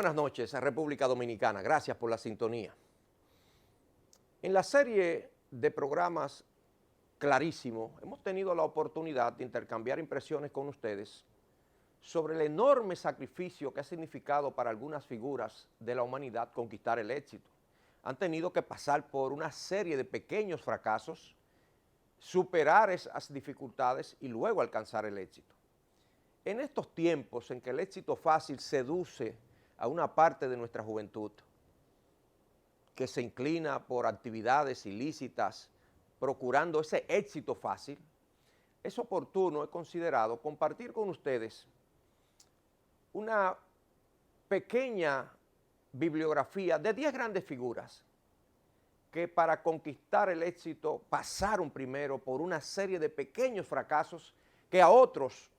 buenas noches, República Dominicana. Gracias por la sintonía. En la serie de programas Clarísimo, hemos tenido la oportunidad de intercambiar impresiones con ustedes sobre el enorme sacrificio que ha significado para algunas figuras de la humanidad conquistar el éxito. Han tenido que pasar por una serie de pequeños fracasos, superar esas dificultades y luego alcanzar el éxito. En estos tiempos en que el éxito fácil seduce a una parte de nuestra juventud, que se inclina por actividades ilícitas, procurando ese éxito fácil, es oportuno, he considerado, compartir con ustedes una pequeña bibliografía de 10 grandes figuras que para conquistar el éxito pasaron primero por una serie de pequeños fracasos que a otros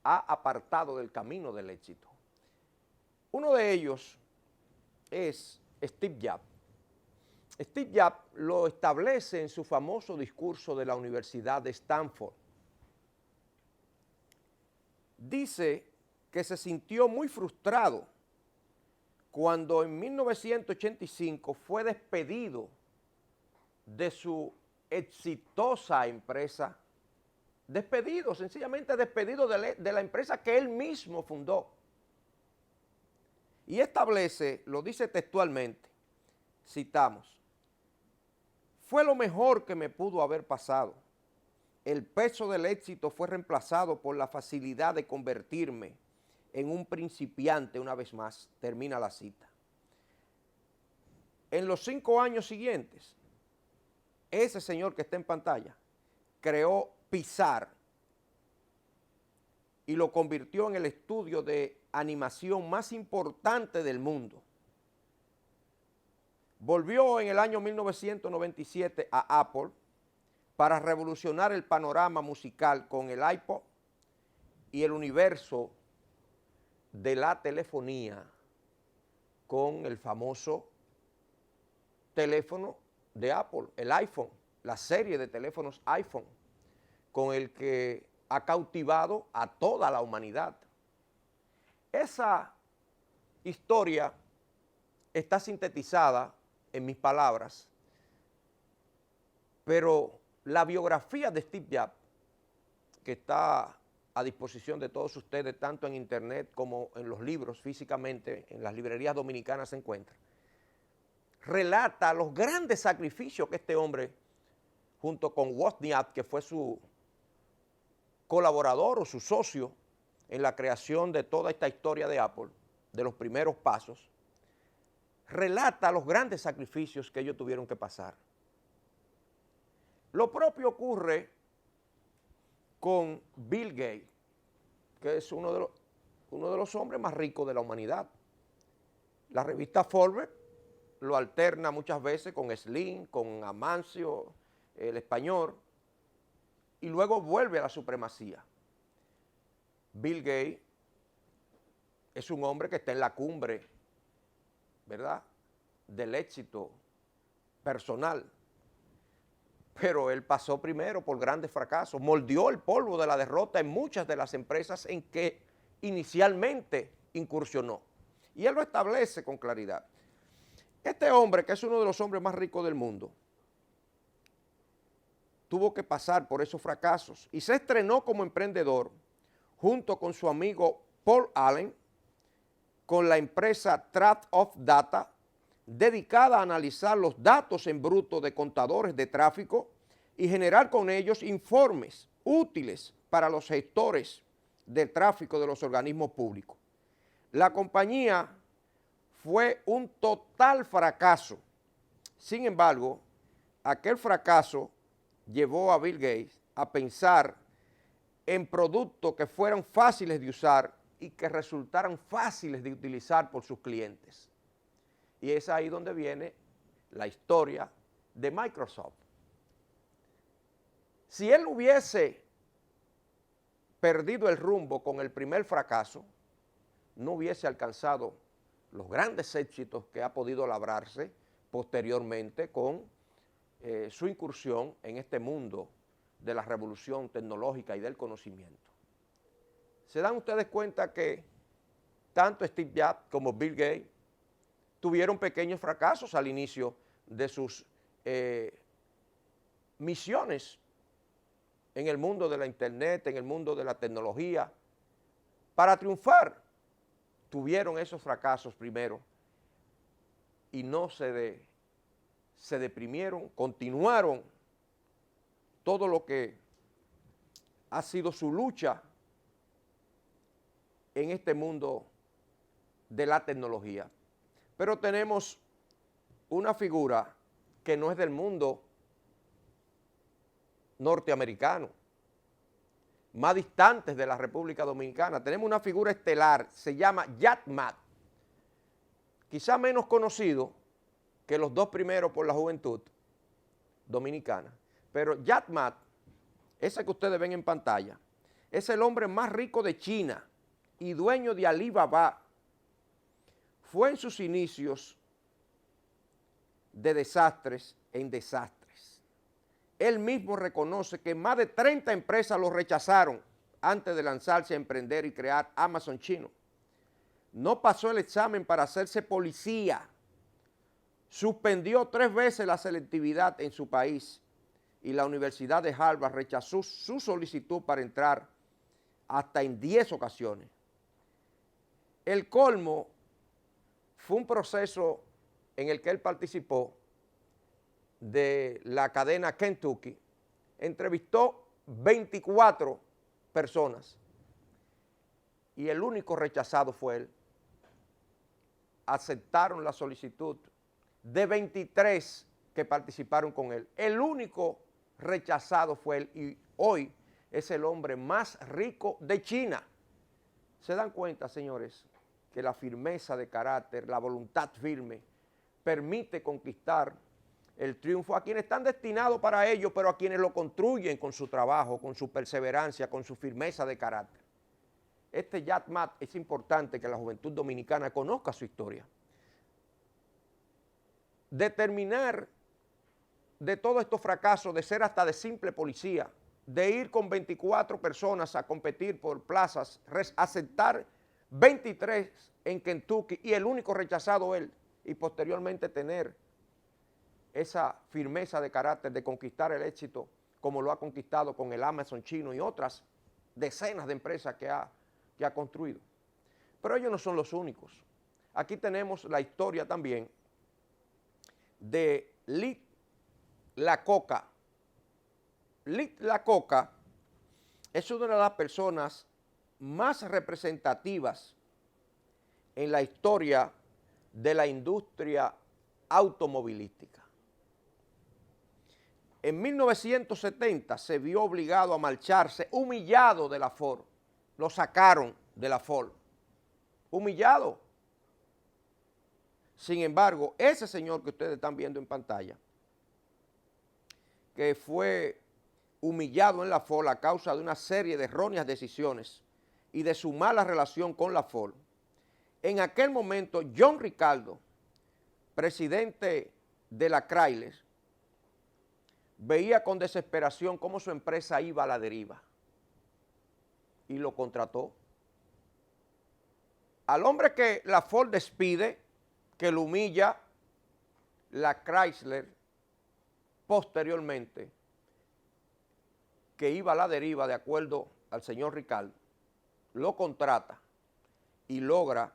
ha apartado del camino del éxito. Uno de ellos es Steve Jobs. Steve Jobs lo establece en su famoso discurso de la Universidad de Stanford. Dice que se sintió muy frustrado cuando en 1985 fue despedido de su exitosa empresa, sencillamente despedido de la empresa que él mismo fundó. Y establece, lo dice textualmente, citamos, fue lo mejor que me pudo haber pasado. El peso del éxito fue reemplazado por la facilidad de convertirme en un principiante una vez más, termina la cita. En los 5 años siguientes, ese señor que está en pantalla creó Pixar y lo convirtió en el estudio de animación más importante del mundo. Volvió en el año 1997 a Apple para revolucionar el panorama musical con el iPod y el universo de la telefonía con el famoso teléfono de Apple, el iPhone, la serie de teléfonos iPhone, con el que ha cautivado a toda la humanidad. Esa historia está sintetizada en mis palabras, pero la biografía de Steve Jobs, que está a disposición de todos ustedes, tanto en internet como en los libros físicamente, en las librerías dominicanas se encuentra, relata los grandes sacrificios que este hombre, junto con Wozniak, que fue su colaborador o su socio en la creación de toda esta historia de Apple, de los primeros pasos, relata los grandes sacrificios que ellos tuvieron que pasar. Lo propio ocurre con Bill Gates, que es uno de los hombres más ricos de la humanidad. La revista Forbes lo alterna muchas veces con Slim, con Amancio, el español, y luego vuelve a la supremacía. Bill Gates es un hombre que está en la cumbre, ¿verdad?, del éxito personal, pero él pasó primero por grandes fracasos, moldeó el polvo de la derrota en muchas de las empresas en que inicialmente incursionó, y él lo establece con claridad. Este hombre, que es uno de los hombres más ricos del mundo, tuvo que pasar por esos fracasos y se estrenó como emprendedor junto con su amigo Paul Allen, con la empresa Tract of Data, dedicada a analizar los datos en bruto de contadores de tráfico y generar con ellos informes útiles para los gestores de tráfico de los organismos públicos. La compañía fue un total fracaso. Sin embargo, aquel fracaso llevó a Bill Gates a pensar en productos que fueran fáciles de usar y que resultaran fáciles de utilizar por sus clientes. Y es ahí donde viene la historia de Microsoft. Si él hubiese perdido el rumbo con el primer fracaso, no hubiese alcanzado los grandes éxitos que ha podido labrarse posteriormente con su incursión en este mundo de la revolución tecnológica y del conocimiento. ¿Se dan ustedes cuenta que tanto Steve Jobs como Bill Gates tuvieron pequeños fracasos al inicio de sus misiones en el mundo de la internet, en el mundo de la tecnología. Para triunfar, tuvieron esos fracasos primero y no se deprimieron, continuaron todo lo que ha sido su lucha en este mundo de la tecnología. Pero tenemos una figura que no es del mundo norteamericano, más distantes de la República Dominicana. Tenemos una figura estelar, se llama Jack Ma, quizá menos conocido que los dos primeros por la juventud dominicana, pero Jack Ma, ese que ustedes ven en pantalla, es el hombre más rico de China y dueño de Alibaba. Fue en sus inicios de desastres en desastres. Él mismo reconoce que más de 30 empresas lo rechazaron antes de lanzarse a emprender y crear Amazon chino. No pasó el examen para hacerse policía. Suspendió 3 veces la selectividad en su país y la Universidad de Harvard rechazó su solicitud para entrar hasta en 10 ocasiones. El colmo fue un proceso en el que él participó de la cadena Kentucky. Entrevistó 24 personas y el único rechazado fue él. Aceptaron la solicitud de 23 que participaron con él. El único rechazado fue él y hoy es el hombre más rico de China. ¿Se dan cuenta, señores, que la firmeza de carácter, la voluntad firme, permite conquistar el triunfo a quienes están destinados para ello, pero a quienes lo construyen con su trabajo, con su perseverancia, con su firmeza de carácter? Este Jack Ma, es importante que la juventud dominicana conozca su historia. Determinar de todos estos fracasos, de ser hasta de simple policía, de ir con 24 personas a competir por plazas, aceptar 23 en Kentucky y el único rechazado él, y posteriormente tener esa firmeza de carácter de conquistar el éxito como lo ha conquistado con el Amazon chino y otras decenas de empresas que ha construido. Pero ellos no son los únicos. Aquí tenemos la historia también de Lee Iacocca. Lee Iacocca es una de las personas más representativas en la historia de la industria automovilística. En 1970 se vio obligado a marcharse, humillado de la Ford. Lo sacaron de la Ford, humillado. Sin embargo, ese señor que ustedes están viendo en pantalla, que fue humillado en la Ford a causa de una serie de erróneas decisiones y de su mala relación con la Ford, en aquel momento John Ricardo, presidente de la Chrysler, veía con desesperación cómo su empresa iba a la deriva y lo contrató. Al hombre que la Ford despide, que lo humilla, la Chrysler posteriormente, que iba a la deriva de acuerdo al señor Ricardo, lo contrata y logra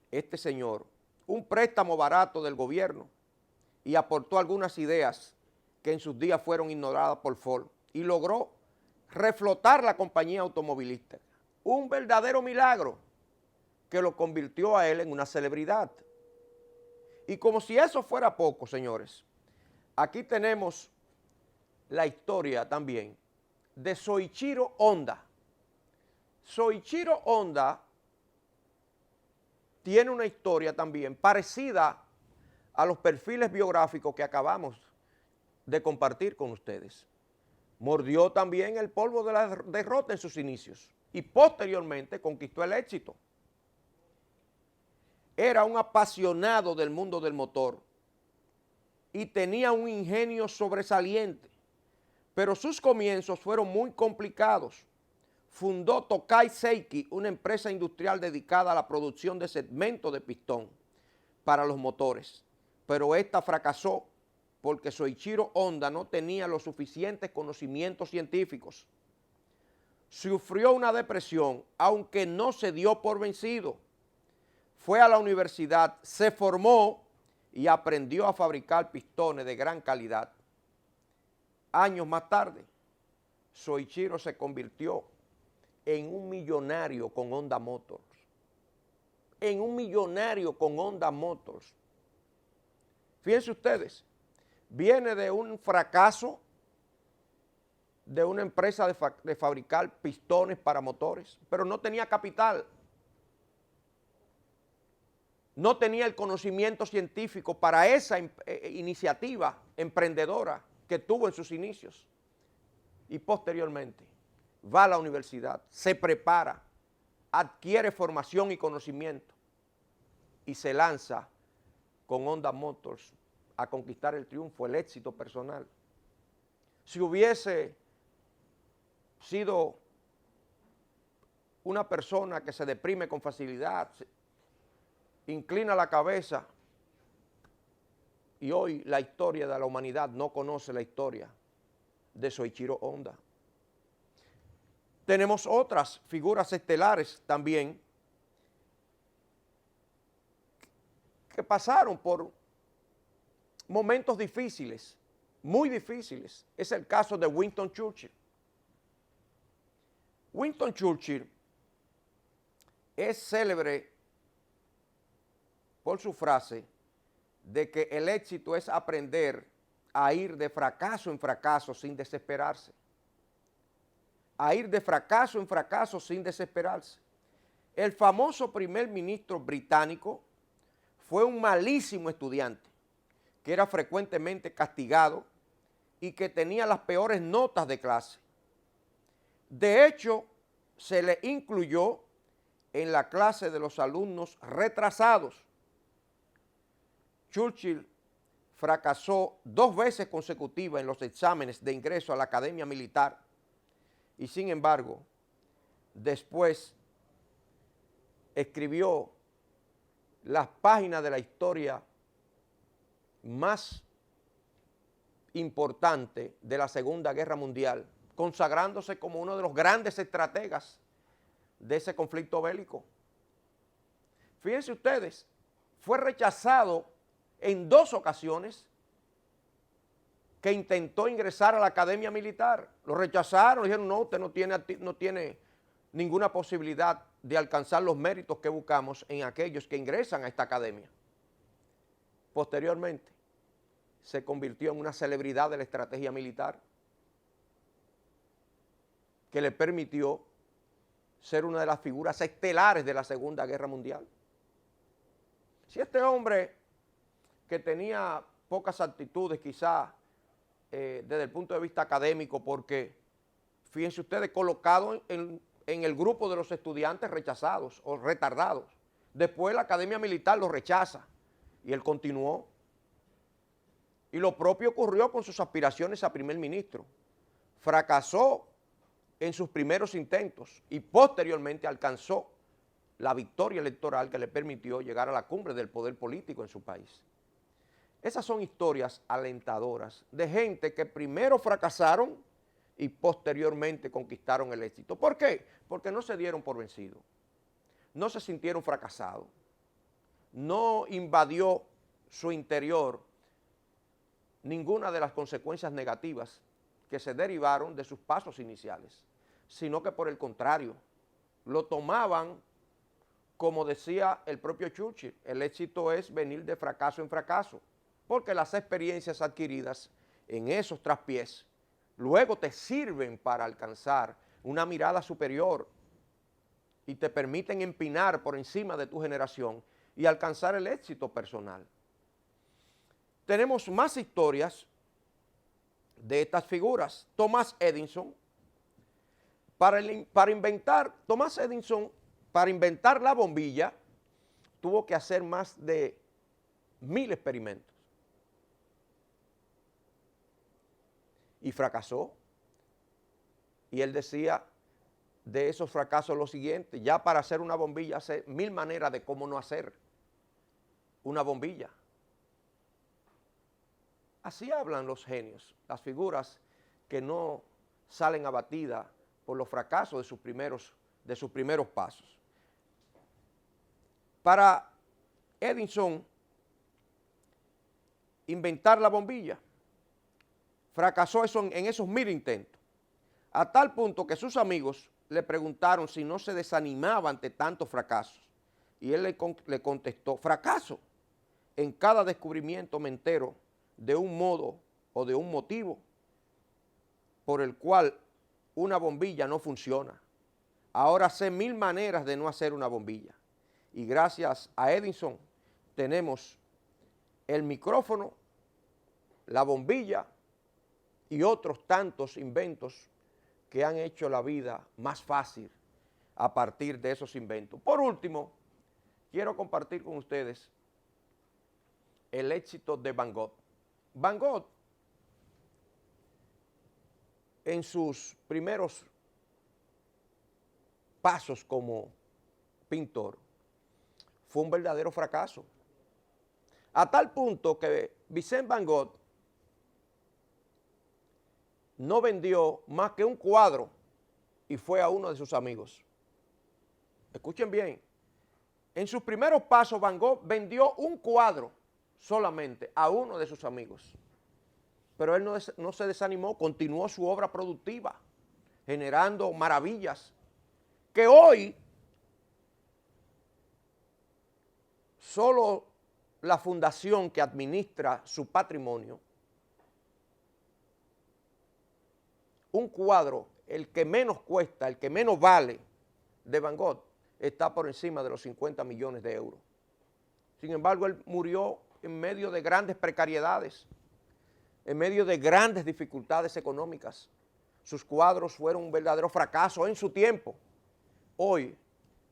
este señor un préstamo barato del gobierno y aportó algunas ideas que en sus días fueron ignoradas por Ford y logró reflotar la compañía automovilística. Un verdadero milagro que lo convirtió a él en una celebridad. Y como si eso fuera poco, señores, aquí tenemos la historia también de Soichiro Honda. Soichiro Honda tiene una historia también parecida a los perfiles biográficos que acabamos de compartir con ustedes. Mordió también el polvo de la derrota en sus inicios y posteriormente conquistó el éxito. Era un apasionado del mundo del motor y tenía un ingenio sobresaliente, pero sus comienzos fueron muy complicados. fundó Tokai Seiki, una empresa industrial dedicada a la producción de segmentos de pistón para los motores, pero esta fracasó porque Soichiro Honda no tenía los suficientes conocimientos científicos. Sufrió una depresión, aunque no se dio por vencido. Fue a la universidad, se formó y aprendió a fabricar pistones de gran calidad. Años más tarde, Soichiro se convirtió en un millonario con Honda Motors. En un millonario con Honda Motors. Fíjense ustedes, viene de un fracaso de una empresa de fabricar pistones para motores, pero no tenía capital. No tenía el conocimiento científico para esa iniciativa emprendedora que tuvo en sus inicios. Y posteriormente va a la universidad, se prepara, adquiere formación y conocimiento y se lanza con Honda Motors a conquistar el triunfo, el éxito personal. Si hubiese sido una persona que se deprime con facilidad, inclina la cabeza, y hoy la historia de la humanidad no conoce la historia de Soichiro Honda. Tenemos otras figuras estelares también que pasaron por momentos difíciles, muy difíciles. Es el caso de Winston Churchill. Winston Churchill es célebre por su frase de que el éxito es aprender a ir de fracaso en fracaso sin desesperarse. A ir de fracaso en fracaso sin desesperarse. El famoso primer ministro británico fue un malísimo estudiante que era frecuentemente castigado y que tenía las peores notas de clase. De hecho, se le incluyó en la clase de los alumnos retrasados. Churchill fracasó 2 veces consecutivas en los exámenes de ingreso a la Academia Militar y, sin embargo, después escribió las páginas de la historia más importante de la Segunda Guerra Mundial, consagrándose como uno de los grandes estrategas de ese conflicto bélico. Fíjense ustedes, fue rechazado en 2 ocasiones que intentó ingresar a la Academia Militar. Lo rechazaron, dijeron, no, usted no tiene ninguna posibilidad de alcanzar los méritos que buscamos en aquellos que ingresan a esta academia. Posteriormente, se convirtió en una celebridad de la estrategia militar que le permitió ser una de las figuras estelares de la Segunda Guerra Mundial. Si este hombre, que tenía pocas aptitudes quizás desde el punto de vista académico, porque fíjense ustedes, colocado en el grupo de los estudiantes rechazados o retardados, después la Academia Militar lo rechaza y él continuó. Y lo propio ocurrió con sus aspiraciones a primer ministro. Fracasó en sus primeros intentos y posteriormente alcanzó la victoria electoral que le permitió llegar a la cumbre del poder político en su país. Esas son historias alentadoras de gente que primero fracasaron y posteriormente conquistaron el éxito. ¿Por qué? Porque no se dieron por vencidos, no se sintieron fracasados, no invadió su interior ninguna de las consecuencias negativas que se derivaron de sus pasos iniciales, sino que por el contrario, lo tomaban, como decía el propio Churchill, el éxito es venir de fracaso en fracaso, porque las experiencias adquiridas en esos traspiés luego te sirven para alcanzar una mirada superior y te permiten empinar por encima de tu generación y alcanzar el éxito personal. Tenemos más historias de estas figuras. Thomas Edison, para inventar la bombilla, tuvo que hacer más de 1000 experimentos. Y fracasó. Y él decía, de esos fracasos lo siguiente: ya para hacer una bombilla hay 1000 maneras de cómo no hacer una bombilla. Así hablan los genios, las figuras que no salen abatidas por los fracasos de sus primeros pasos. Para Edison inventar la bombilla, fracasó en esos 1000 intentos, a tal punto que sus amigos le preguntaron si no se desanimaba ante tantos fracasos, y él le contestó: fracaso, en cada descubrimiento me entero de un modo o de un motivo por el cual una bombilla no funciona. Ahora sé 1000 maneras de no hacer una bombilla, y gracias a Edison tenemos el micrófono, la bombilla y otros tantos inventos que han hecho la vida más fácil a partir de esos inventos. Por último, quiero compartir con ustedes el éxito de Van Gogh. Van Gogh, en sus primeros pasos como pintor, fue un verdadero fracaso, a tal punto que Vincent Van Gogh no vendió más que un cuadro y fue a uno de sus amigos. Escuchen bien, en sus primeros pasos Van Gogh vendió un cuadro solamente a uno de sus amigos, pero él no se desanimó, continuó su obra productiva, generando maravillas que hoy solo la fundación que administra su patrimonio, un cuadro, el que menos cuesta, el que menos vale de Van Gogh, está por encima de los 50 millones de euros. Sin embargo, él murió en medio de grandes precariedades, en medio de grandes dificultades económicas. Sus cuadros fueron un verdadero fracaso en su tiempo. Hoy,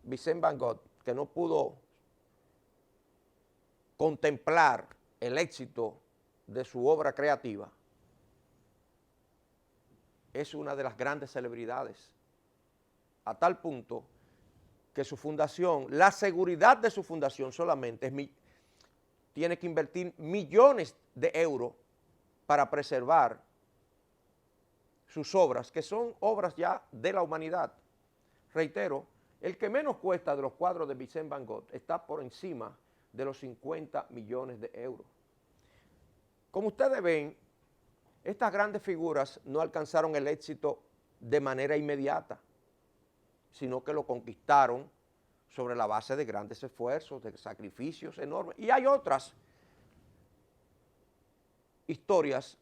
Vincent Van Gogh, que no pudo contemplar el éxito de su obra creativa, es una de las grandes celebridades, a tal punto que su fundación, la seguridad de su fundación solamente tiene que invertir millones de euros para preservar sus obras, que son obras ya de la humanidad. Reitero, el que menos cuesta de los cuadros de Vincent Van Gogh está por encima de los 50 millones de euros. Como ustedes ven, estas grandes figuras no alcanzaron el éxito de manera inmediata, sino que lo conquistaron sobre la base de grandes esfuerzos, de sacrificios enormes. Y hay otras historias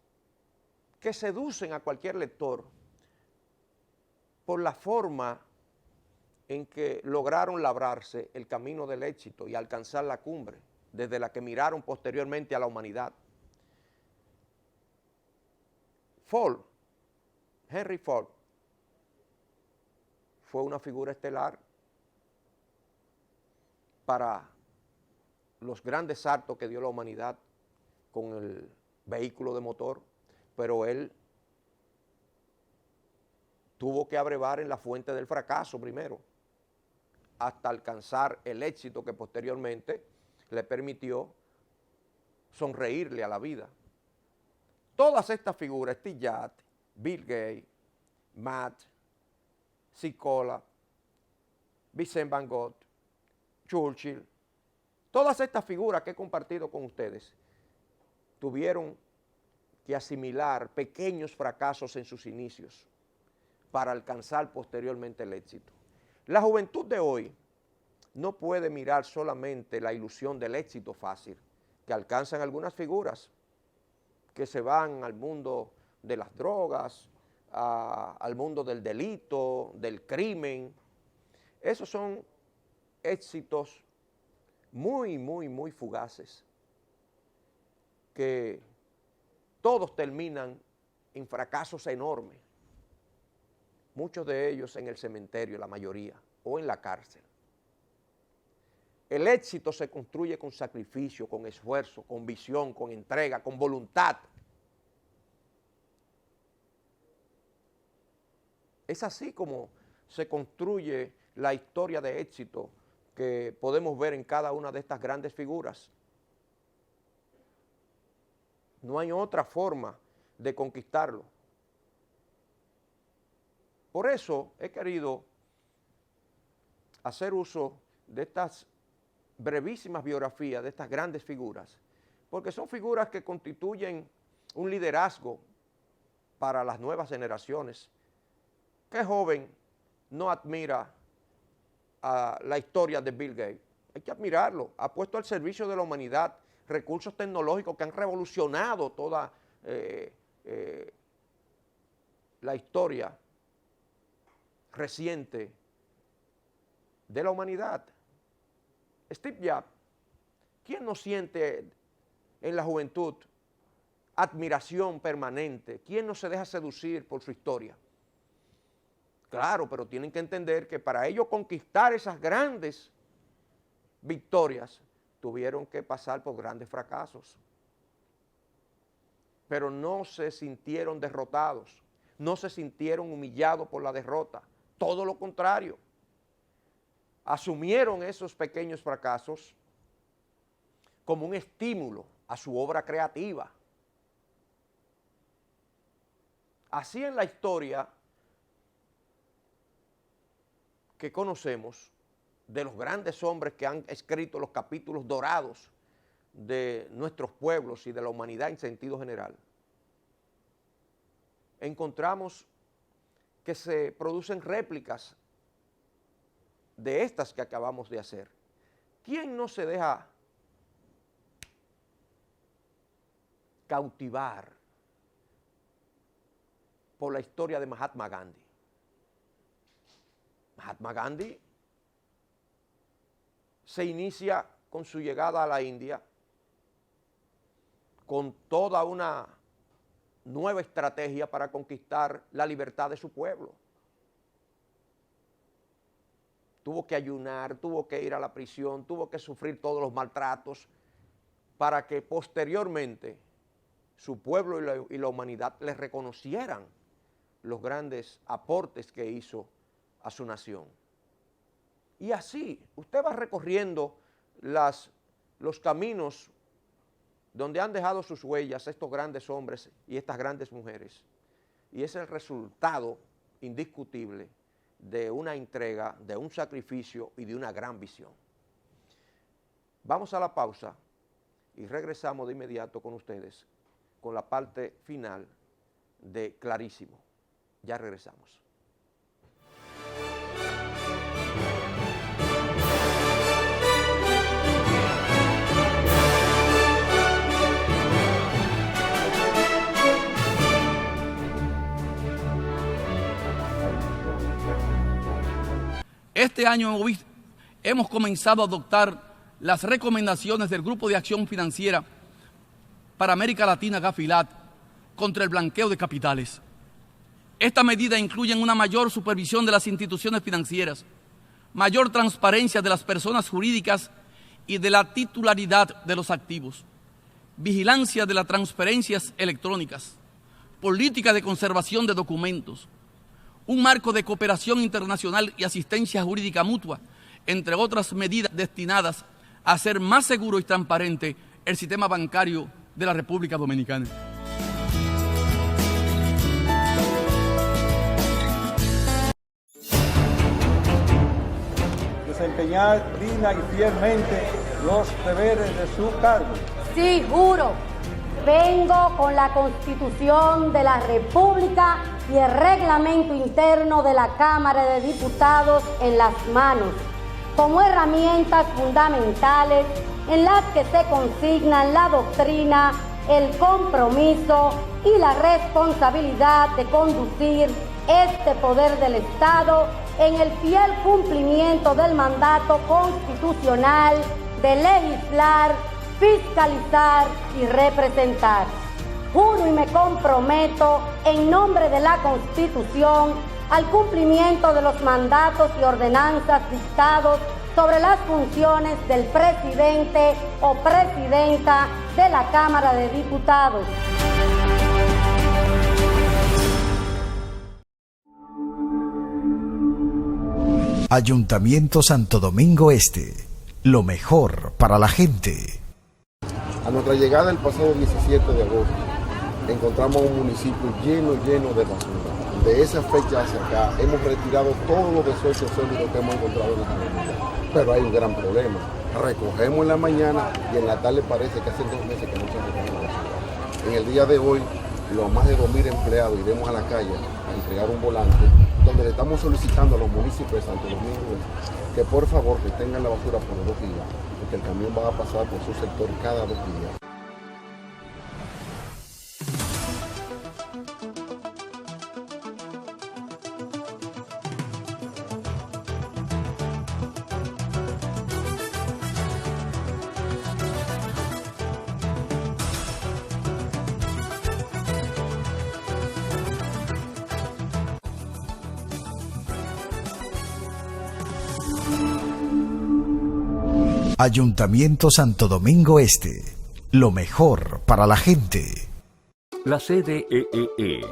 que seducen a cualquier lector por la forma en que lograron labrarse el camino del éxito y alcanzar la cumbre, desde la que miraron posteriormente a la humanidad. Ford, Henry Ford, fue una figura estelar para los grandes saltos que dio la humanidad con el vehículo de motor, pero él tuvo que abrevar en la fuente del fracaso primero, hasta alcanzar el éxito que posteriormente le permitió sonreírle a la vida. Todas estas figuras, Steve Jobs, Bill Gates, Matt, Sikola, Vincent Van Gogh, Churchill, todas estas figuras que he compartido con ustedes tuvieron que asimilar pequeños fracasos en sus inicios para alcanzar posteriormente el éxito. La juventud de hoy no puede mirar solamente la ilusión del éxito fácil que alcanzan algunas figuras que se van al mundo de las drogas, al mundo del delito, del crimen. Esos son éxitos muy, muy, muy fugaces, que todos terminan en fracasos enormes, muchos de ellos en el cementerio, la mayoría, o en la cárcel. El éxito se construye con sacrificio, con esfuerzo, con visión, con entrega, con voluntad. Es así como se construye la historia de éxito que podemos ver en cada una de estas grandes figuras. No hay otra forma de conquistarlo. Por eso he querido hacer uso de estas brevísimas biografías de estas grandes figuras, porque son figuras que constituyen un liderazgo para las nuevas generaciones. ¿Qué joven no admira a la historia de Bill Gates? Hay que admirarlo. Ha puesto al servicio de la humanidad recursos tecnológicos que han revolucionado toda la historia reciente de la humanidad. Steve Jobs, ¿quién no siente en la juventud admiración permanente? ¿Quién no se deja seducir por su historia? Claro, pero tienen que entender que para ellos conquistar esas grandes victorias tuvieron que pasar por grandes fracasos. Pero no se sintieron derrotados, no se sintieron humillados por la derrota, todo lo contrario. Asumieron esos pequeños fracasos como un estímulo a su obra creativa. Así en la historia que conocemos de los grandes hombres que han escrito los capítulos dorados de nuestros pueblos y de la humanidad en sentido general, encontramos que se producen réplicas de estas que acabamos de hacer. ¿Quién no se deja cautivar por la historia de Mahatma Gandhi? Mahatma Gandhi se inicia con su llegada a la India con toda una nueva estrategia para conquistar la libertad de su pueblo. Tuvo que ayunar, tuvo que ir a la prisión, tuvo que sufrir todos los maltratos para que posteriormente su pueblo y la humanidad le reconocieran los grandes aportes que hizo a su nación. Y así, usted va recorriendo los caminos donde han dejado sus huellas estos grandes hombres y estas grandes mujeres. Y es el resultado indiscutible de una entrega, de un sacrificio y de una gran visión. Vamos a la pausa y regresamos de inmediato con ustedes con la parte final de Clarísimo. Ya regresamos. Este año hemos comenzado a adoptar las recomendaciones del Grupo de Acción Financiera para América Latina, GAFILAT, contra el blanqueo de capitales. Esta medida incluye una mayor supervisión de las instituciones financieras, mayor transparencia de las personas jurídicas y de la titularidad de los activos, vigilancia de las transferencias electrónicas, política de conservación de documentos, un marco de cooperación internacional y asistencia jurídica mutua, entre otras medidas destinadas a hacer más seguro y transparente el sistema bancario de la República Dominicana. Desempeñar digna y fielmente los deberes de su cargo. Sí, juro. Vengo con la Constitución de la República y el reglamento interno de la Cámara de Diputados en las manos, como herramientas fundamentales en las que se consignan la doctrina, el compromiso y la responsabilidad de conducir este poder del Estado en el fiel cumplimiento del mandato constitucional de legislar, fiscalizar y representar. Juro y me comprometo en nombre de la Constitución al cumplimiento de los mandatos y ordenanzas dictados sobre las funciones del presidente o presidenta de la Cámara de Diputados. Ayuntamiento Santo Domingo Este, lo mejor para la gente. A nuestra llegada el pasado 17 de agosto, encontramos un municipio lleno de basura. De esa fecha hacia acá hemos retirado todos los desechos sólidos que hemos encontrado en la comunidad. Pero hay un gran problema. Recogemos en la mañana y en la tarde parece que hace 2 meses que no se recoge la basura. En el día de hoy, los más de 2.000 empleados iremos a la calle a entregar un volante donde le estamos solicitando a los municipios de Santo Domingo que por favor que tengan la basura por 2 días, porque el camión va a pasar por su sector cada 2 días. Ayuntamiento Santo Domingo Este, lo mejor para la gente. La CDEE,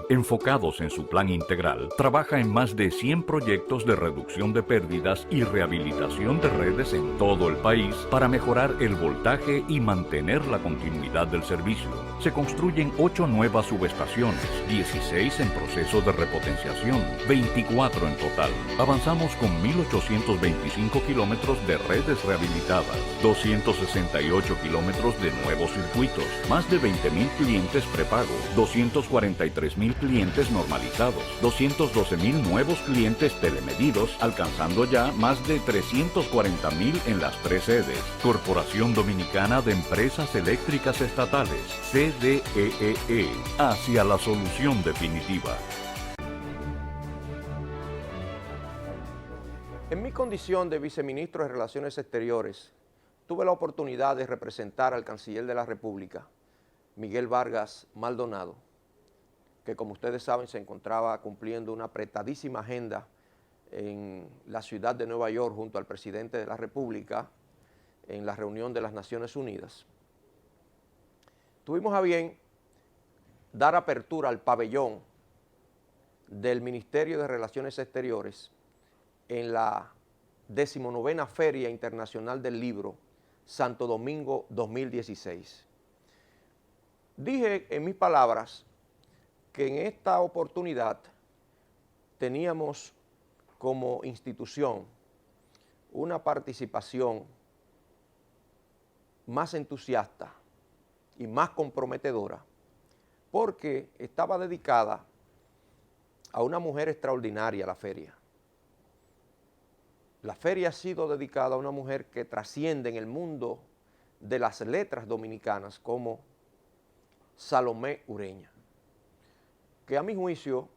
enfocados en su plan integral, trabaja en más de 100 proyectos de reducción de pérdidas y rehabilitación de redes en todo el país para mejorar el voltaje y mantener la continuidad del servicio. Se construyen 8 nuevas subestaciones, 16 en proceso de repotenciación, 24 en total. Avanzamos con 1.825 kilómetros de redes rehabilitadas, 268 kilómetros de nuevos circuitos, más de 20.000 clientes prepagos, 243.000 clientes normalizados, 212.000 nuevos clientes telemedidos, alcanzando ya más de 340.000 en las 3 sedes. Corporación Dominicana de Empresas Eléctricas Estatales, CDEE, hacia la solución definitiva. En mi condición de viceministro de Relaciones Exteriores, tuve la oportunidad de representar al canciller de la República, Miguel Vargas Maldonado, que como ustedes saben se encontraba cumpliendo una apretadísima agenda en la ciudad de Nueva York junto al presidente de la República en la reunión de las Naciones Unidas. Tuvimos a bien dar apertura al pabellón del Ministerio de Relaciones Exteriores en la 19ª Feria Internacional del Libro Santo Domingo 2016. Dije en mis palabras que en esta oportunidad teníamos como institución una participación más entusiasta y más comprometedora, porque estaba dedicada a una mujer extraordinaria, la feria. La feria ha sido dedicada a una mujer que trasciende en el mundo de las letras dominicanas como Salomé Ureña, que a mi juicio,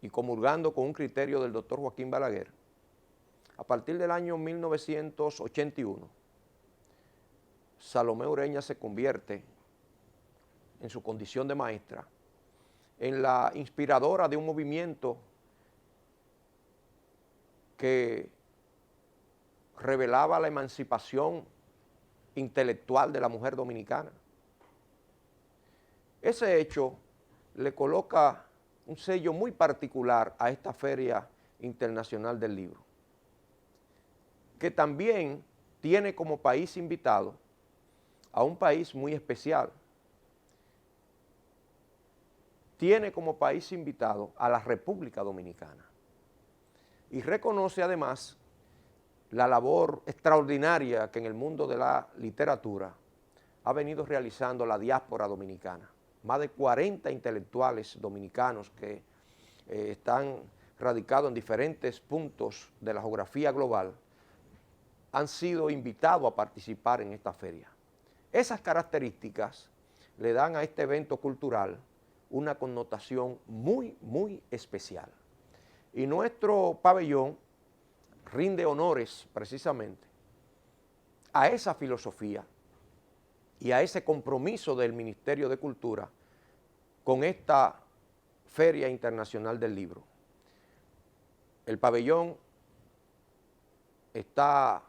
y comulgando con un criterio del doctor Joaquín Balaguer, a partir del año 1981, Salomé Ureña se convierte, en su condición de maestra, en la inspiradora de un movimiento que revelaba la emancipación intelectual de la mujer dominicana. Ese hecho le coloca un sello muy particular a esta Feria Internacional del Libro, que también tiene como país invitado a un país muy especial. Tiene como país invitado a la República Dominicana y reconoce además la labor extraordinaria que en el mundo de la literatura ha venido realizando la diáspora dominicana. Más de 40 intelectuales dominicanos que están radicados en diferentes puntos de la geografía global han sido invitados a participar en esta feria. Esas características le dan a este evento cultural una connotación muy, muy especial. Y nuestro pabellón rinde honores precisamente a esa filosofía y a ese compromiso del Ministerio de Cultura con esta Feria Internacional del Libro. El pabellón está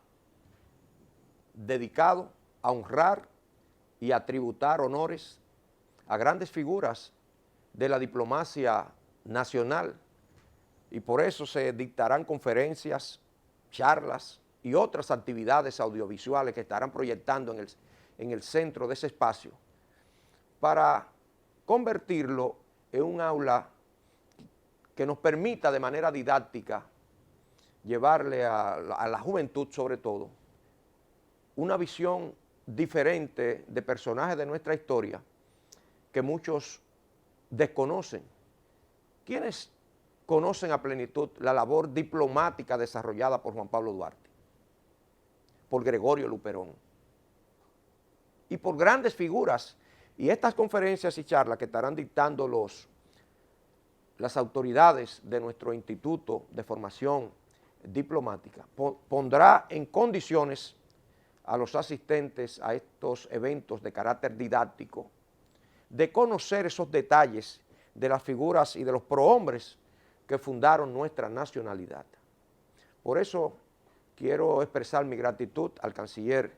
dedicado a honrar y a tributar honores a grandes figuras de la diplomacia nacional y por eso se dictarán conferencias, charlas y otras actividades audiovisuales que estarán proyectando en el centro de ese espacio para convertirlo en un aula que nos permita de manera didáctica llevarle a la juventud sobre todo una visión diferente de personajes de nuestra historia que muchos desconocen. ¿Quiénes conocen a plenitud la labor diplomática desarrollada por Juan Pablo Duarte, por Gregorio Luperón y por grandes figuras? Y estas conferencias y charlas que estarán dictando las autoridades de nuestro Instituto de Formación Diplomática pondrá en condiciones a los asistentes a estos eventos de carácter didáctico de conocer esos detalles de las figuras y de los prohombres que fundaron nuestra nacionalidad. Por eso quiero expresar mi gratitud al canciller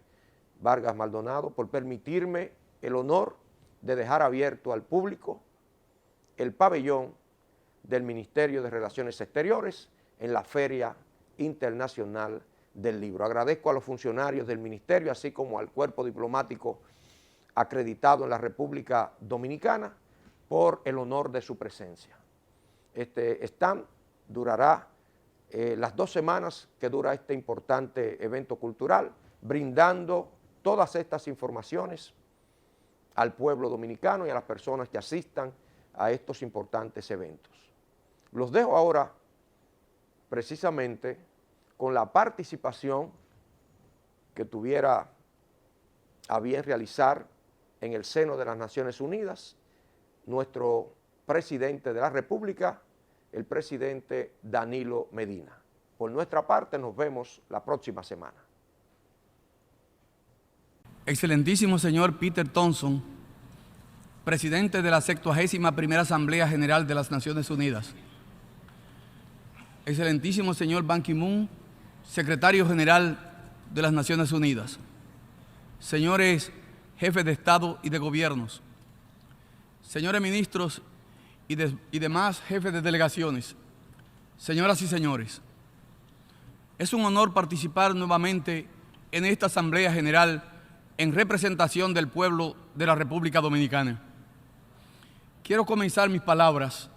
Vargas Maldonado por permitirme el honor de dejar abierto al público el pabellón del Ministerio de Relaciones Exteriores en la Feria Internacional del Libro. Agradezco a los funcionarios del ministerio, así como al cuerpo diplomático acreditado en la República Dominicana, por el honor de su presencia. Este stand durará las 2 semanas que dura este importante evento cultural, brindando todas estas informaciones al pueblo dominicano y a las personas que asistan a estos importantes eventos. Los dejo ahora precisamente con la participación que tuviera a bien realizar en el seno de las Naciones Unidas nuestro presidente de la República, el presidente Danilo Medina. Por nuestra parte, nos vemos la próxima semana. Excelentísimo señor Peter Thompson, presidente de la 61ª Asamblea General de las Naciones Unidas. Excelentísimo señor Ban Ki-moon, secretario general de las Naciones Unidas. Señores jefes de Estado y de gobiernos, señores ministros y demás jefes de delegaciones, señoras y señores, es un honor participar nuevamente en esta Asamblea General en representación del pueblo de la República Dominicana. Quiero comenzar mis palabras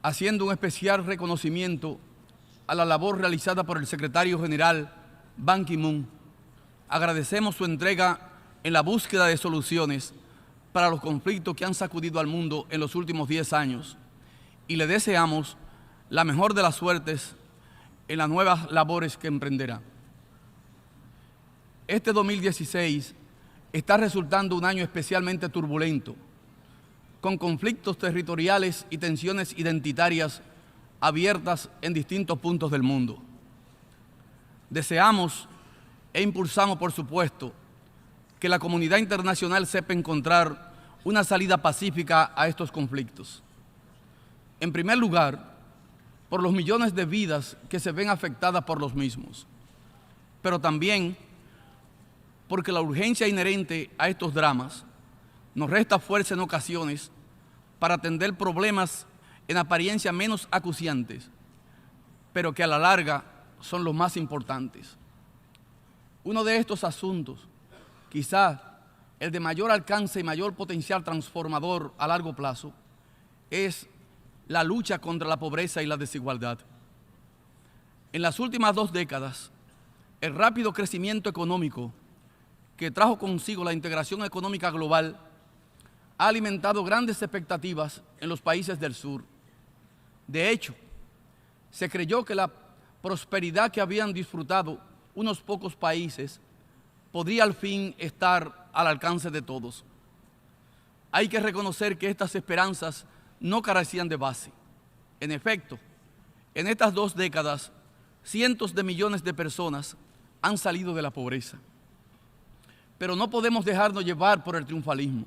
haciendo un especial reconocimiento a la labor realizada por el secretario general Ban Ki-moon. Agradecemos su entrega en la búsqueda de soluciones para los conflictos que han sacudido al mundo en los últimos 10 años y le deseamos la mejor de las suertes en las nuevas labores que emprenderá. Este 2016 está resultando un año especialmente turbulento, con conflictos territoriales y tensiones identitarias abiertas en distintos puntos del mundo. Deseamos e impulsamos, por supuesto, que la comunidad internacional sepa encontrar una salida pacífica a estos conflictos. En primer lugar, por los millones de vidas que se ven afectadas por los mismos, pero también porque la urgencia inherente a estos dramas nos resta fuerza en ocasiones para atender problemas en apariencia menos acuciantes, pero que a la larga son los más importantes. Uno de estos asuntos, quizás el de mayor alcance y mayor potencial transformador a largo plazo, es la lucha contra la pobreza y la desigualdad. En las últimas 2 décadas, el rápido crecimiento económico que trajo consigo la integración económica global ha alimentado grandes expectativas en los países del sur. De hecho, se creyó que la prosperidad que habían disfrutado unos pocos países podría al fin estar al alcance de todos. Hay que reconocer que estas esperanzas no carecían de base. En efecto, en estas 2 décadas, cientos de millones de personas han salido de la pobreza. Pero no podemos dejarnos llevar por el triunfalismo.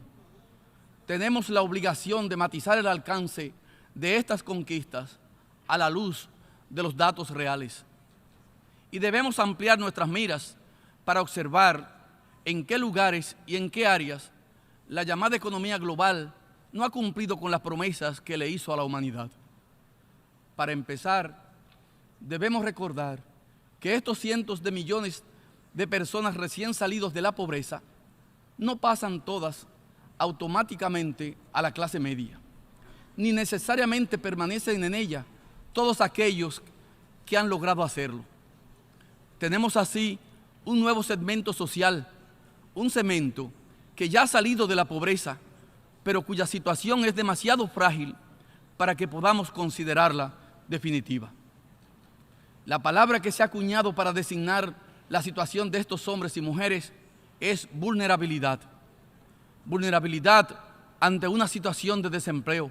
Tenemos la obligación de matizar el alcance de estas conquistas a la luz de los datos reales. Y debemos ampliar nuestras miras para observar en qué lugares y en qué áreas la llamada economía global no ha cumplido con las promesas que le hizo a la humanidad. Para empezar, debemos recordar que estos cientos de millones de personas recién salidos de la pobreza no pasan todas automáticamente a la clase media, ni necesariamente permanecen en ella todos aquellos que han logrado hacerlo. Tenemos así un nuevo segmento social, un segmento que ya ha salido de la pobreza, pero cuya situación es demasiado frágil para que podamos considerarla definitiva. La palabra que se ha acuñado para designar la situación de estos hombres y mujeres es vulnerabilidad. Vulnerabilidad ante una situación de desempleo,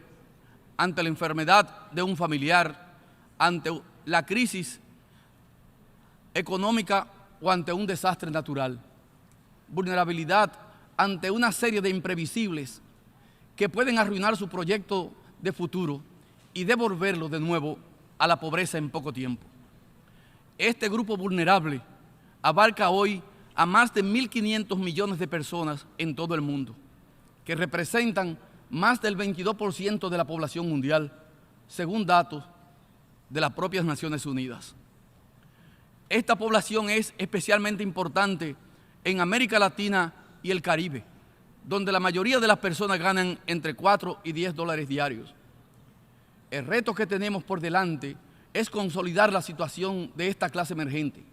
ante la enfermedad de un familiar, ante la crisis económica o ante un desastre natural. Vulnerabilidad ante una serie de imprevisibles que pueden arruinar su proyecto de futuro y devolverlo de nuevo a la pobreza en poco tiempo. Este grupo vulnerable abarca hoy a más de 1.500 millones de personas en todo el mundo, que representan más del 22% de la población mundial, según datos de las propias Naciones Unidas. Esta población es especialmente importante en América Latina y el Caribe, donde la mayoría de las personas ganan entre 4 y 10 dólares diarios. El reto que tenemos por delante es consolidar la situación de esta clase emergente.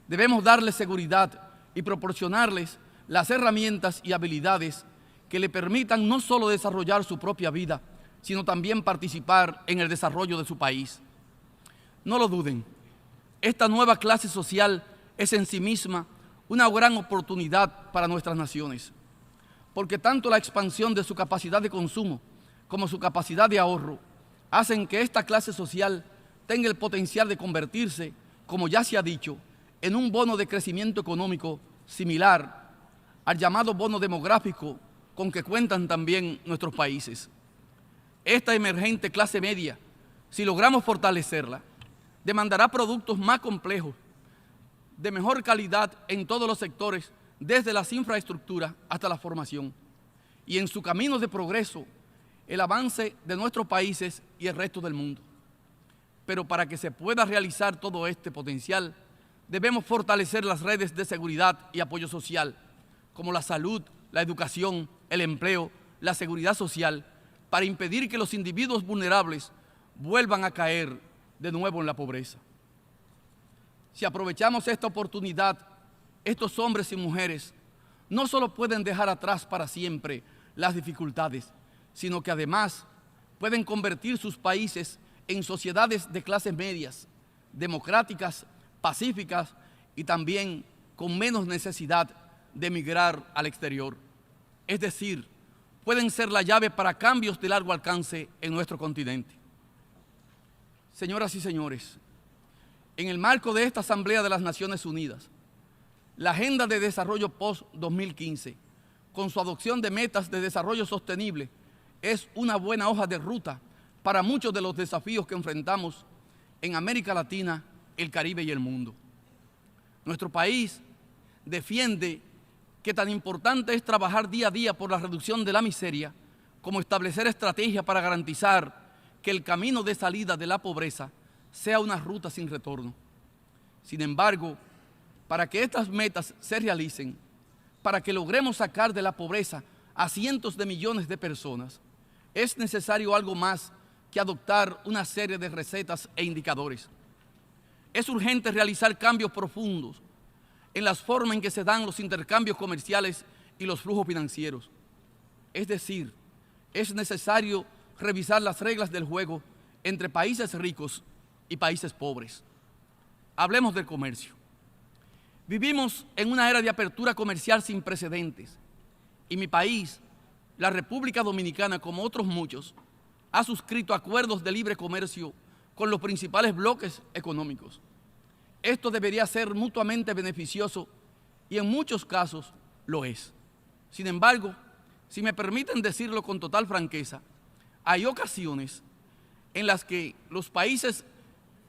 Debemos darles seguridad y proporcionarles las herramientas y habilidades que le permitan no solo desarrollar su propia vida, sino también participar en el desarrollo de su país. No lo duden, esta nueva clase social es en sí misma una gran oportunidad para nuestras naciones, porque tanto la expansión de su capacidad de consumo como su capacidad de ahorro hacen que esta clase social tenga el potencial de convertirse, como ya se ha dicho, en un bono de crecimiento económico similar al llamado bono demográfico con que cuentan también nuestros países. Esta emergente clase media, si logramos fortalecerla, demandará productos más complejos, de mejor calidad en todos los sectores, desde las infraestructuras hasta la formación, y en su camino de progreso, el avance de nuestros países y el resto del mundo. Pero para que se pueda realizar todo este potencial, debemos fortalecer las redes de seguridad y apoyo social, como la salud, la educación, el empleo, la seguridad social, para impedir que los individuos vulnerables vuelvan a caer de nuevo en la pobreza. Si aprovechamos esta oportunidad, estos hombres y mujeres no solo pueden dejar atrás para siempre las dificultades, sino que además pueden convertir sus países en sociedades de clases medias, democráticas, pacíficas y también con menos necesidad de emigrar al exterior. Es decir, pueden ser la llave para cambios de largo alcance en nuestro continente. Señoras y señores, en el marco de esta Asamblea de las Naciones Unidas, la Agenda de Desarrollo Post-2015, con su adopción de metas de desarrollo sostenible, es una buena hoja de ruta para muchos de los desafíos que enfrentamos en América Latina, el Caribe y el mundo. Nuestro país defiende que tan importante es trabajar día a día por la reducción de la miseria, como establecer estrategias para garantizar que el camino de salida de la pobreza sea una ruta sin retorno. Sin embargo, para que estas metas se realicen, para que logremos sacar de la pobreza a cientos de millones de personas, es necesario algo más que adoptar una serie de recetas e indicadores. Es urgente realizar cambios profundos en las formas en que se dan los intercambios comerciales y los flujos financieros. Es decir, es necesario revisar las reglas del juego entre países ricos y países pobres. Hablemos del comercio. Vivimos en una era de apertura comercial sin precedentes y mi país, la República Dominicana, como otros muchos, ha suscrito acuerdos de libre comercio con los principales bloques económicos. Esto debería ser mutuamente beneficioso y en muchos casos lo es. Sin embargo, si me permiten decirlo con total franqueza, hay ocasiones en las que los países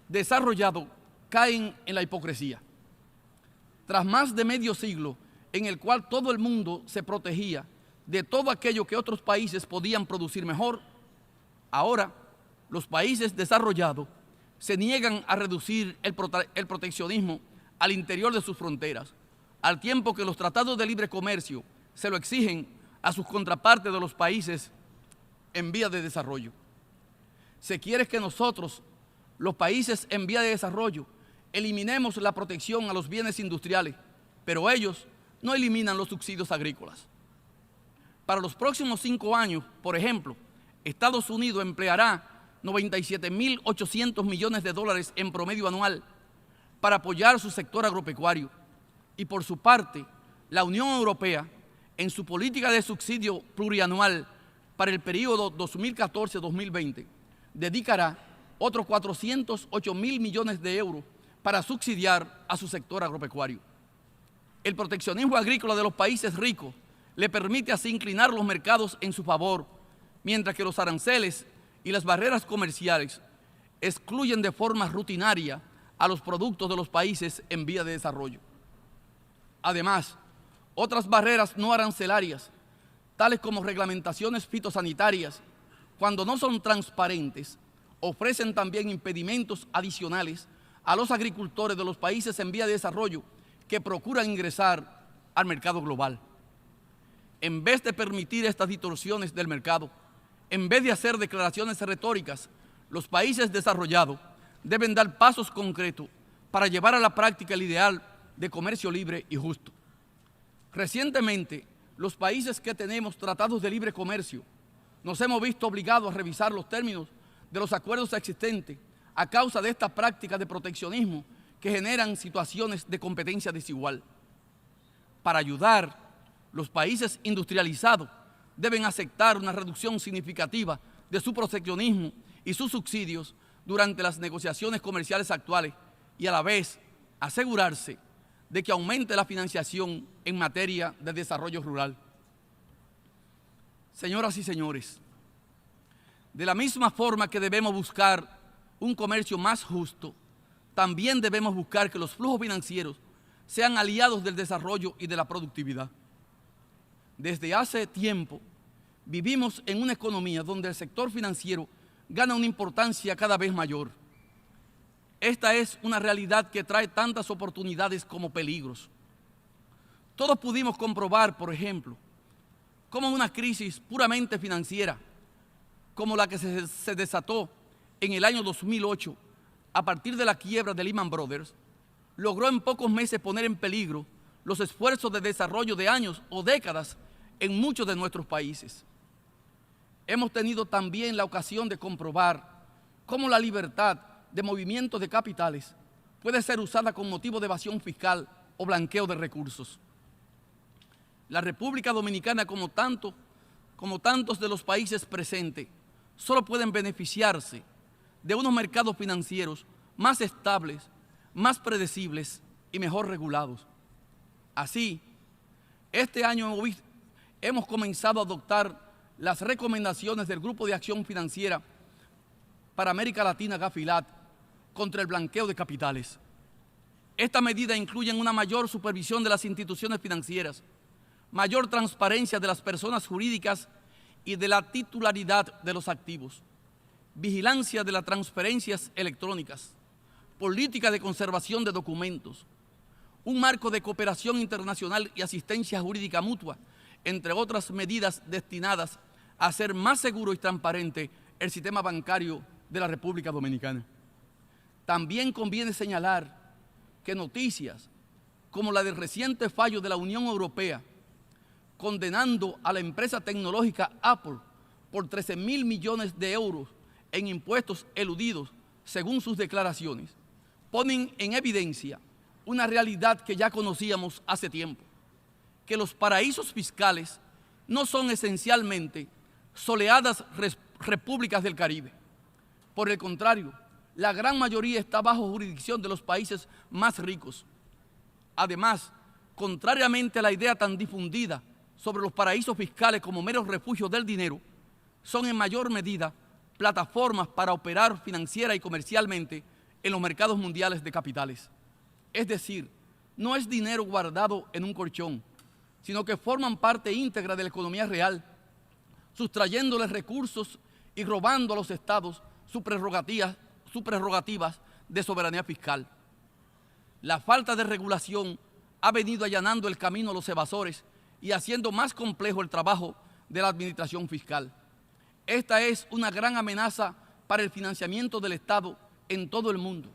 desarrollados caen en la hipocresía. Tras más de medio siglo en el cual todo el mundo se protegía de todo aquello que otros países podían producir mejor, ahora los países desarrollados se niegan a reducir el proteccionismo al interior de sus fronteras, al tiempo que los tratados de libre comercio se lo exigen a sus contrapartes de los países en vías de desarrollo. Se quiere que nosotros, los países en vía de desarrollo, eliminemos la protección a los bienes industriales, pero ellos no eliminan los subsidios agrícolas. Para los próximos 5 años, por ejemplo, Estados Unidos empleará 97.800 millones de dólares en promedio anual para apoyar su sector agropecuario. Y por su parte, la Unión Europea, en su política de subsidio plurianual para el periodo 2014-2020, dedicará otros 408.000 millones de euros para subsidiar a su sector agropecuario. El proteccionismo agrícola de los países ricos le permite así inclinar los mercados en su favor, mientras que los aranceles y las barreras comerciales excluyen de forma rutinaria a los productos de los países en vía de desarrollo. Además, otras barreras no arancelarias, tales como reglamentaciones fitosanitarias, cuando no son transparentes, ofrecen también impedimentos adicionales a los agricultores de los países en vía de desarrollo que procuran ingresar al mercado global. En vez de permitir estas distorsiones del mercado, en vez de hacer declaraciones retóricas, los países desarrollados deben dar pasos concretos para llevar a la práctica el ideal de comercio libre y justo. Recientemente, los países que tenemos tratados de libre comercio nos hemos visto obligados a revisar los términos de los acuerdos existentes a causa de esta práctica de proteccionismo que generan situaciones de competencia desigual. Para ayudar, los países industrializados deben aceptar una reducción significativa de su proteccionismo y sus subsidios durante las negociaciones comerciales actuales y a la vez asegurarse de que aumente la financiación en materia de desarrollo rural. Señoras y señores, de la misma forma que debemos buscar un comercio más justo, también debemos buscar que los flujos financieros sean aliados del desarrollo y de la productividad. Desde hace tiempo vivimos en una economía donde el sector financiero gana una importancia cada vez mayor. Esta es una realidad que trae tantas oportunidades como peligros. Todos pudimos comprobar, por ejemplo, cómo una crisis puramente financiera, como la que se desató en el año 2008, a partir de la quiebra de Lehman Brothers, logró en pocos meses poner en peligro los esfuerzos de desarrollo de años o décadas en muchos de nuestros países. Hemos tenido también la ocasión de comprobar cómo la libertad de movimiento de capitales puede ser usada con motivo de evasión fiscal o blanqueo de recursos. La República Dominicana, como tantos de los países presentes, solo pueden beneficiarse de unos mercados financieros más estables, más predecibles y mejor regulados. Así, este año hemos comenzado a adoptar las recomendaciones del Grupo de Acción Financiera para América Latina, GAFILAT, contra el blanqueo de capitales. Esta medida incluye una mayor supervisión de las instituciones financieras, mayor transparencia de las personas jurídicas y de la titularidad de los activos, vigilancia de las transferencias electrónicas, política de conservación de documentos, un marco de cooperación internacional y asistencia jurídica mutua, entre otras medidas destinadas a hacer más seguro y transparente el sistema bancario de la República Dominicana. También conviene señalar que noticias como la del reciente fallo de la Unión Europea condenando a la empresa tecnológica Apple por 13.000 millones de euros en impuestos eludidos, según sus declaraciones, ponen en evidencia una realidad que ya conocíamos hace tiempo, que los paraísos fiscales no son esencialmente soleadas repúblicas del Caribe. Por el contrario, la gran mayoría está bajo jurisdicción de los países más ricos. Además, contrariamente a la idea tan difundida sobre los paraísos fiscales como meros refugios del dinero, son en mayor medida plataformas para operar financiera y comercialmente en los mercados mundiales de capitales. Es decir, no es dinero guardado en un colchón, sino que forman parte íntegra de la economía real, sustrayéndoles recursos y robando a los estados sus sus prerrogativas de soberanía fiscal. La falta de regulación ha venido allanando el camino a los evasores y haciendo más complejo el trabajo de la administración fiscal. Esta es una gran amenaza para el financiamiento del Estado en todo el mundo,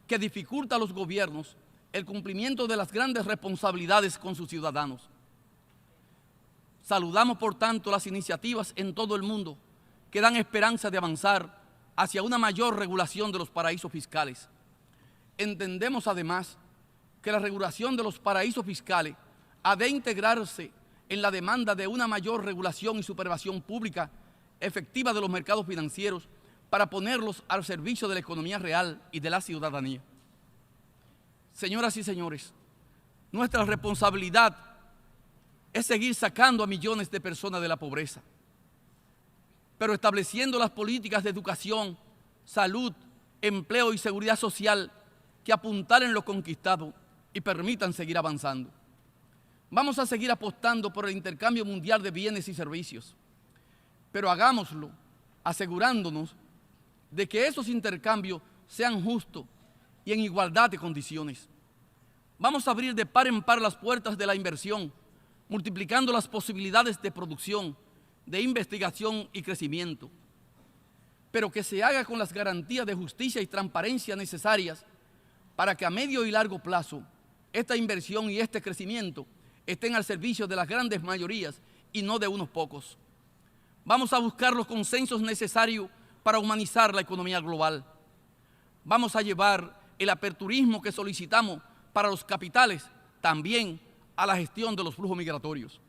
que dificulta a los gobiernos el cumplimiento de las grandes responsabilidades con sus ciudadanos. Saludamos, por tanto, las iniciativas en todo el mundo que dan esperanza de avanzar hacia una mayor regulación de los paraísos fiscales. Entendemos, además, que la regulación de los paraísos fiscales ha de integrarse en la demanda de una mayor regulación y supervisión pública efectiva de los mercados financieros para ponerlos al servicio de la economía real y de la ciudadanía. Señoras y señores, nuestra responsabilidad es seguir sacando a millones de personas de la pobreza, pero estableciendo las políticas de educación, salud, empleo y seguridad social que apuntalen lo conquistado y permitan seguir avanzando. Vamos a seguir apostando por el intercambio mundial de bienes y servicios, pero hagámoslo asegurándonos de que esos intercambios sean justos y en igualdad de condiciones. Vamos a abrir de par en par las puertas de la inversión, multiplicando las posibilidades de producción, de investigación y crecimiento, pero que se haga con las garantías de justicia y transparencia necesarias para que a medio y largo plazo esta inversión y este crecimiento estén al servicio de las grandes mayorías y no de unos pocos. Vamos a buscar los consensos necesarios para humanizar la economía global. Vamos a llevar el aperturismo que solicitamos para los capitales también a la gestión de los flujos migratorios.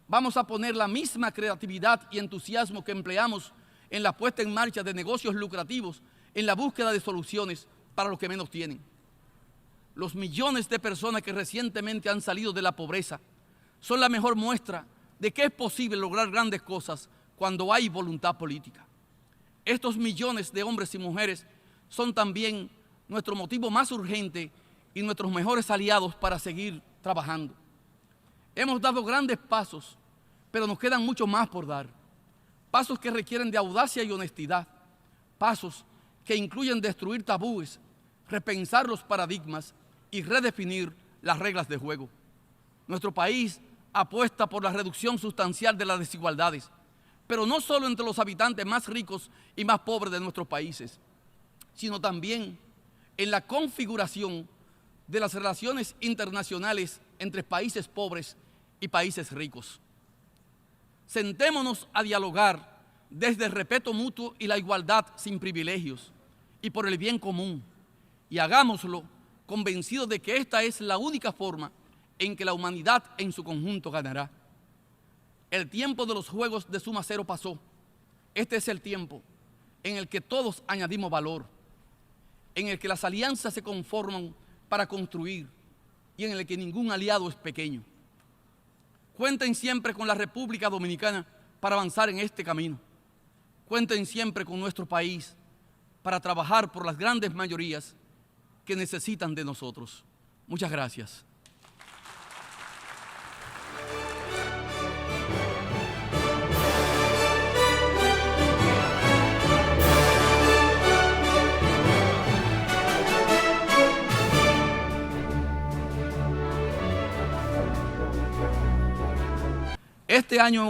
Vamos a poner la misma creatividad y entusiasmo que empleamos en la puesta en marcha de negocios lucrativos en la búsqueda de soluciones para los que menos tienen. Los millones de personas que recientemente han salido de la pobreza son la mejor muestra de que es posible lograr grandes cosas cuando hay voluntad política. Estos millones de hombres y mujeres son también nuestro motivo más urgente y nuestros mejores aliados para seguir trabajando. Hemos dado grandes pasos, pero nos quedan muchos más por dar. Pasos que requieren de audacia y honestidad. Pasos que incluyen destruir tabúes, repensar los paradigmas y redefinir las reglas de juego. Nuestro país apuesta por la reducción sustancial de las desigualdades, pero no solo entre los habitantes más ricos y más pobres de nuestros países, sino también en la configuración de las relaciones internacionales entre países pobres y países ricos. Sentémonos a dialogar desde el respeto mutuo y la igualdad sin privilegios y por el bien común, y hagámoslo convencidos de que esta es la única forma en que la humanidad en su conjunto ganará. El tiempo de los juegos de suma cero pasó. Este es el tiempo en el que todos añadimos valor, en el que las alianzas se conforman para construir y en el que ningún aliado es pequeño. Cuenten siempre con la República Dominicana para avanzar en este camino. Cuenten siempre con nuestro país para trabajar por las grandes mayorías que necesitan de nosotros. Muchas gracias. Este año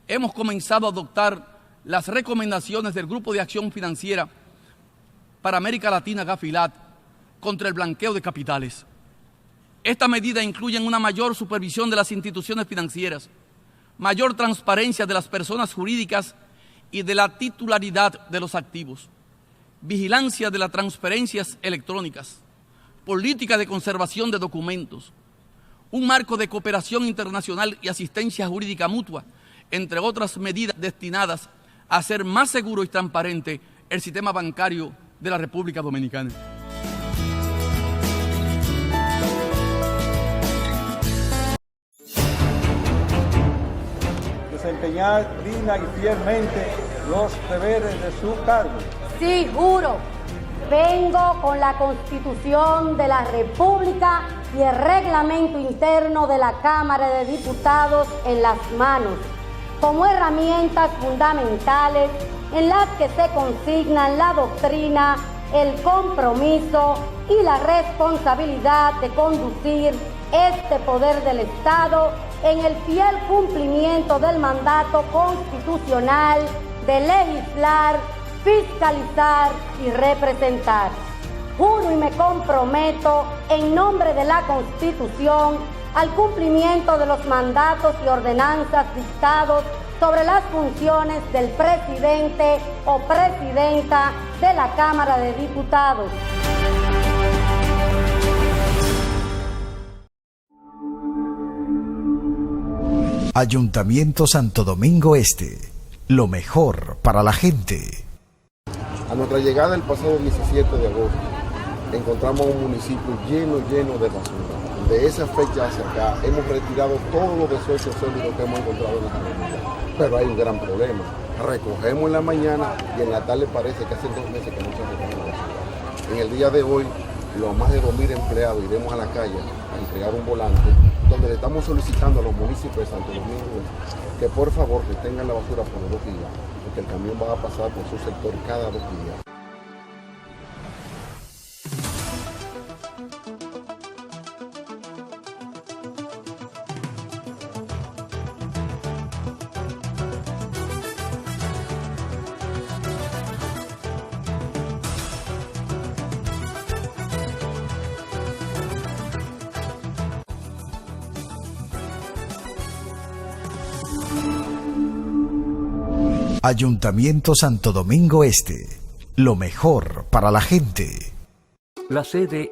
hemos comenzado a adoptar las recomendaciones del Grupo de Acción Financiera para América Latina, Gafilat, contra el blanqueo de capitales. Esta medida incluye una mayor supervisión de las instituciones financieras, mayor transparencia de las personas jurídicas y de la titularidad de los activos, vigilancia de las transferencias electrónicas, política de conservación de documentos, un marco de cooperación internacional y asistencia jurídica mutua, entre otras medidas destinadas a hacer más seguro y transparente el sistema bancario de la República Dominicana. Desempeñar digna y fielmente los deberes de su cargo. Sí, juro. Vengo con la Constitución de la República y el reglamento interno de la Cámara de Diputados en las manos, como herramientas fundamentales en las que se consignan la doctrina, el compromiso y la responsabilidad de conducir este poder del Estado en el fiel cumplimiento del mandato constitucional de legislar, fiscalizar y representar. Juro y me comprometo en nombre de la Constitución al cumplimiento de los mandatos y ordenanzas dictados sobre las funciones del presidente o presidenta de la Cámara de Diputados. Ayuntamiento Santo Domingo Este, lo mejor para la gente. A nuestra llegada el pasado 17 de agosto, encontramos un municipio lleno de basura. De esa fecha hacia acá hemos retirado todos los desechos sólidos que hemos encontrado en la comunidad. Pero hay un gran problema. Recogemos en la mañana y en la tarde parece que hace 2 meses que no se recoge la basura. En el día de hoy, los más de 2.000 empleados iremos a la calle a entregar un volante donde le estamos solicitando a los municipios de Santo Domingo que por favor retengan la basura por 2 días, porque el camión va a pasar por su sector cada 2 días. Ayuntamiento Santo Domingo Este, lo mejor para la gente. La CDEE,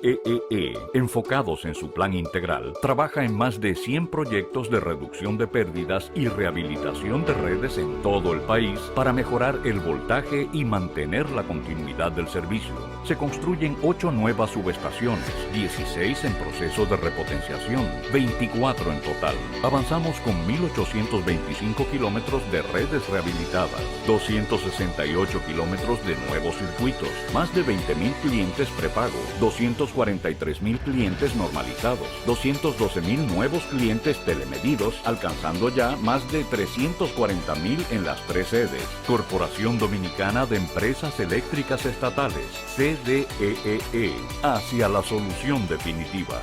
enfocados en su plan integral, trabaja en más de 100 proyectos de reducción de pérdidas y rehabilitación de redes en todo el país para mejorar el voltaje y mantener la continuidad del servicio. Se construyen 8 nuevas subestaciones, 16 en proceso de repotenciación, 24 en total. Avanzamos con 1.825 kilómetros de redes rehabilitadas, 268 kilómetros de nuevos circuitos, más de 20.000 clientes prepago, 243.000 clientes normalizados, 212.000 nuevos clientes telemedidos, alcanzando ya más de 340.000 en las 3 sedes. Corporación Dominicana de Empresas Eléctricas Estatales, CDEE, hacia la solución definitiva.